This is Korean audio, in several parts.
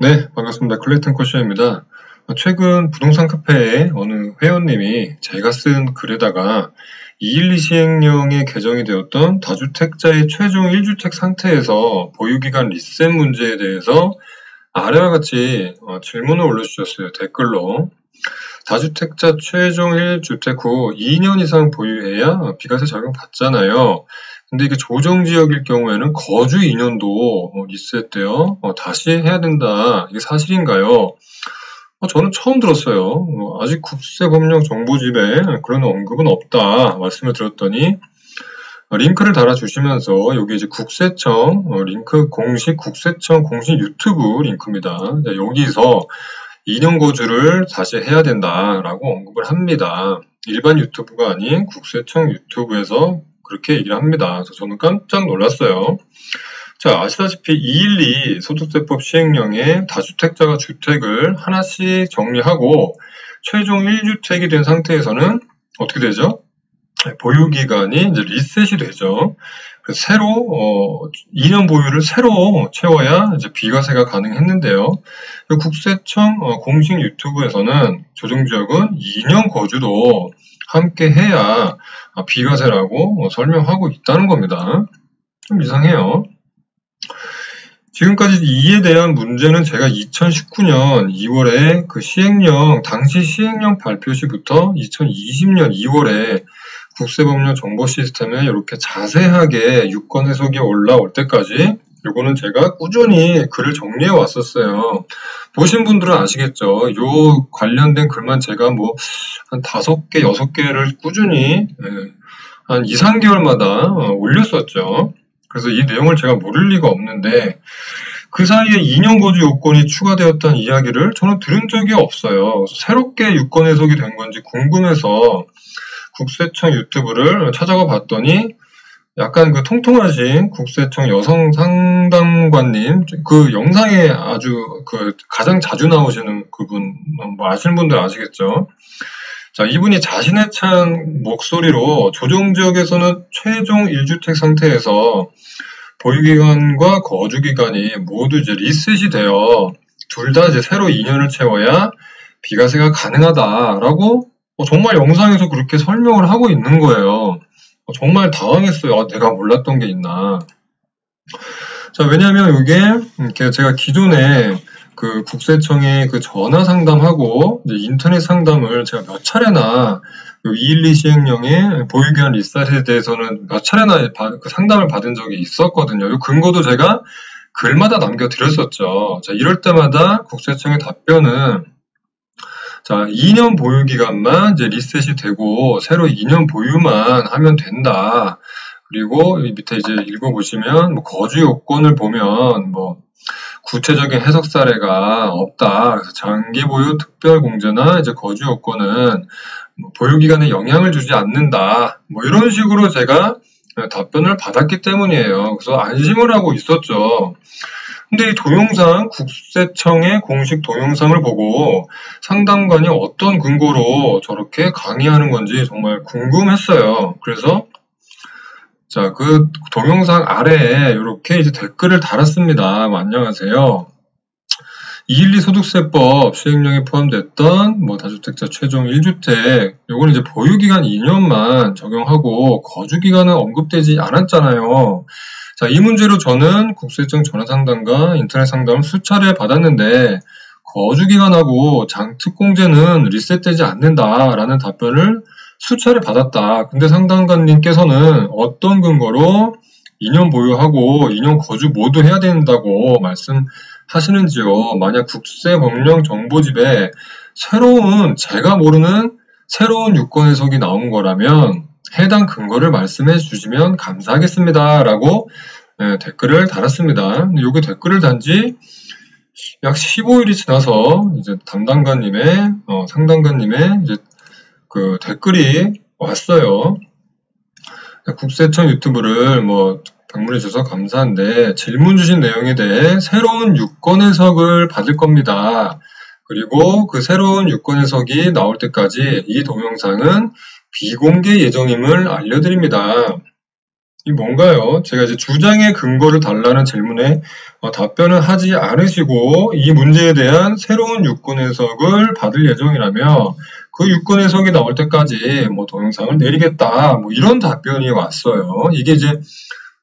네, 반갑습니다. 클레이턴 코시입니다. 최근 부동산 카페에 어느 회원님이 제가 쓴 글에다가 212 시행령에 개정이 되었던 다주택자의 최종 1주택 상태에서 보유기간 리셋 문제에 대해서 아래와 같이 질문을 올려주셨어요. 댓글로. 다주택자 최종 1주택 후 2년 이상 보유해야 비과세 적용 받잖아요. 근데 이게 조정지역일 경우에는 거주 2년도 리셋되어 다시 해야 된다. 이게 사실인가요? 저는 처음 들었어요. 아직 국세법령 정보집에 그런 언급은 없다 말씀을 드렸더니 링크를 달아주시면서 여기 이제 국세청 링크 공식 국세청 공식 유튜브 링크입니다. 여기서 2년 거주를 다시 해야 된다라고 언급을 합니다. 일반 유튜브가 아닌 국세청 유튜브에서 그렇게 얘기를 합니다. 그래서 저는 깜짝 놀랐어요. 자, 아시다시피 212 소득세법 시행령에 다주택자가 주택을 하나씩 정리하고 최종 1주택이 된 상태에서는 어떻게 되죠? 보유기간이 이제 리셋이 되죠. 그래서 새로 2년 보유를 새로 채워야 이제 비과세가 가능했는데요. 국세청 공식 유튜브에서는 조정지역은 2년 거주도 함께 해야 비과세라고 설명하고 있다는 겁니다. 좀 이상해요. 지금까지 이에 대한 문제는 제가 2019년 2월에 그 당시 시행령 발표 시부터 2020년 2월에 국세법령 정보 시스템에 이렇게 자세하게 유권 해석이 올라올 때까지 요거는 제가 꾸준히 글을 정리해 왔었어요. 보신 분들은 아시겠죠? 요 관련된 글만 제가 한 5개, 6개를 꾸준히 한 2, 3개월마다 올렸었죠. 그래서 이 내용을 제가 모를 리가 없는데 그 사이에 2년 거주 요건이 추가되었다는 이야기를 저는 들은 적이 없어요. 새롭게 유권 해석이 된 건지 궁금해서 국세청 유튜브를 찾아가 봤더니 약간 그 통통하신 국세청 여성 상담관님 그 영상에 아주 가장 자주 나오시는 그분 아시는 분들 아시겠죠? 자, 이분이 자신의 찬 목소리로 조정지역에서는 최종 1주택 상태에서 보유기간과 거주기간이 모두 이제 리셋이 되어 둘 다 이제 새로 2년을 채워야 비과세가 가능하다라고 정말 영상에서 그렇게 설명을 하고 있는 거예요. 정말 당황했어요. 내가 몰랐던 게 있나. 자, 왜냐면 이게 제가 기존에 그 국세청에 그 전화 상담하고 이제 인터넷 상담을 제가 몇 차례나 212 시행령의 보유기간 리셋에 대해서는 몇 차례나 그 상담을 받은 적이 있었거든요. 이 근거도 제가 글마다 남겨드렸었죠. 자, 이럴 때마다 국세청의 답변은 자, 2년 보유기간만 이제 리셋이 되고 새로 2년 보유만 하면 된다. 그리고 밑에 이제 읽어보시면 거주 요건을 보면 구체적인 해석 사례가 없다. 그래서 장기 보유 특별 공제나 이제 거주 요건은 보유 기간에 영향을 주지 않는다. 이런 식으로 제가 답변을 받았기 때문이에요. 그래서 안심을 하고 있었죠. 근데 이 동영상, 국세청의 공식 동영상을 보고 상담관이 어떤 근거로 저렇게 강의하는 건지 정말 궁금했어요. 그래서 자, 그 동영상 아래에 이렇게 이제 댓글을 달았습니다. 안녕하세요. 212 소득세법 시행령에 포함됐던 다주택자 최종 1주택 요거는 이제 보유기간 2년만 적용하고 거주기간은 언급되지 않았잖아요. 자, 이 문제로 저는 국세청 전화상담과 인터넷 상담을 수차례 받았는데 거주기간하고 장특공제는 리셋되지 않는다라는 답변을 수차례 받았다. 근데 상담관님께서는 어떤 근거로 2년 보유하고 2년 거주 모두 해야 된다고 말씀하시는지요. 만약 국세법령 정보집에 제가 모르는 새로운 유권 해석이 나온 거라면 해당 근거를 말씀해 주시면 감사하겠습니다. 라고 댓글을 달았습니다. 근데 여기 댓글을 단지 약 15일이 지나서 이제 상담관님의 이제 그 댓글이 왔어요. 국세청 유튜브를 방문해 주셔서 감사한데 질문 주신 내용에 대해 새로운 유권 해석을 받을 겁니다. 그리고 그 새로운 유권 해석이 나올 때까지 이 동영상은 비공개 예정임을 알려드립니다. 이 뭔가요? 제가 이제 주장의 근거를 달라는 질문에 답변을 하지 않으시고 이 문제에 대한 새로운 유권 해석을 받을 예정이라며 그 유권 해석이 나올 때까지 뭐 동영상을 내리겠다 뭐 이런 답변이 왔어요. 이게 이제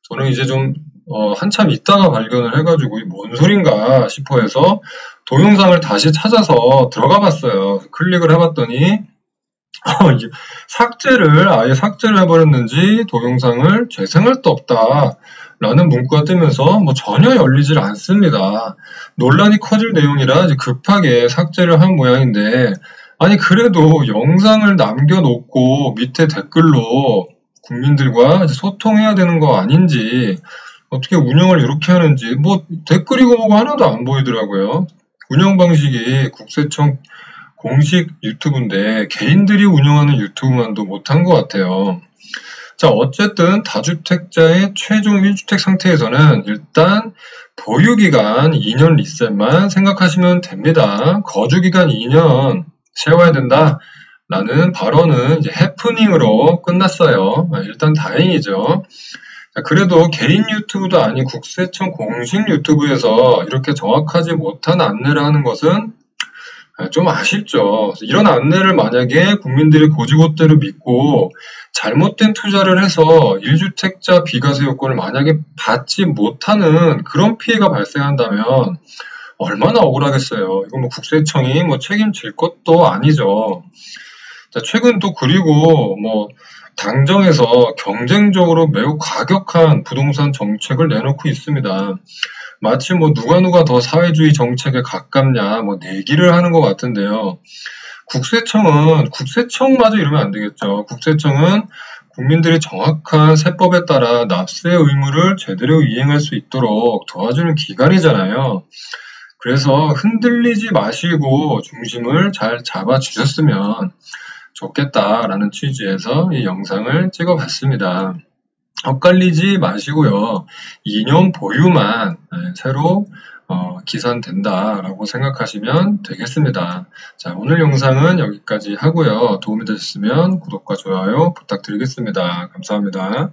저는 이제 좀 한참 있다가 발견을 해가지고 뭔 소린가 싶어 해서 동영상을 다시 찾아서 들어가 봤어요. 클릭을 해봤더니 아예 삭제를 해버렸는지 동영상을 재생할 수 없다 라는 문구가 뜨면서 뭐 전혀 열리질 않습니다. 논란이 커질 내용이라 이제 급하게 삭제를 한 모양인데 아니 그래도 영상을 남겨놓고 밑에 댓글로 국민들과 이제 소통해야 되는 거 아닌지 어떻게 운영을 이렇게 하는지 뭐 댓글이고 뭐고 하나도 안 보이더라고요. 운영 방식이 국세청 공식 유튜브인데 개인들이 운영하는 유튜브만도 못한 것 같아요. 자, 어쨌든 다주택자의 최종 1주택 상태에서는 일단 보유기간 2년 리셋만 생각하시면 됩니다. 거주기간 2년 세워야 된다 라는 발언은 이제 해프닝으로 끝났어요. 일단 다행이죠. 자, 그래도 개인 유튜브도 아닌 국세청 공식 유튜브에서 이렇게 정확하지 못한 안내를 하는 것은 좀 아쉽죠. 이런 안내를 만약에 국민들이 고지고대로 믿고 잘못된 투자를 해서 1주택자 비과세 요건을 만약에 받지 못하는 그런 피해가 발생한다면 얼마나 억울하겠어요. 이거 뭐 국세청이 뭐 책임질 것도 아니죠. 자, 최근 또 그리고 뭐 당정에서 경쟁적으로 매우 과격한 부동산 정책을 내놓고 있습니다. 마치 뭐 누가 더 사회주의 정책에 가깝냐 뭐 내기를 하는 것 같은데요. 국세청마저 이러면 안 되겠죠. 국세청은 국민들이 정확한 세법에 따라 납세 의무를 제대로 이행할 수 있도록 도와주는 기관이잖아요. 그래서 흔들리지 마시고 중심을 잘 잡아주셨으면 좋겠다라는 취지에서 이 영상을 찍어봤습니다. 엇갈리지 마시고요. 2년 보유만 새로 기산된다라고 생각하시면 되겠습니다. 자, 오늘 영상은 여기까지 하고요. 도움이 되셨으면 구독과 좋아요 부탁드리겠습니다. 감사합니다.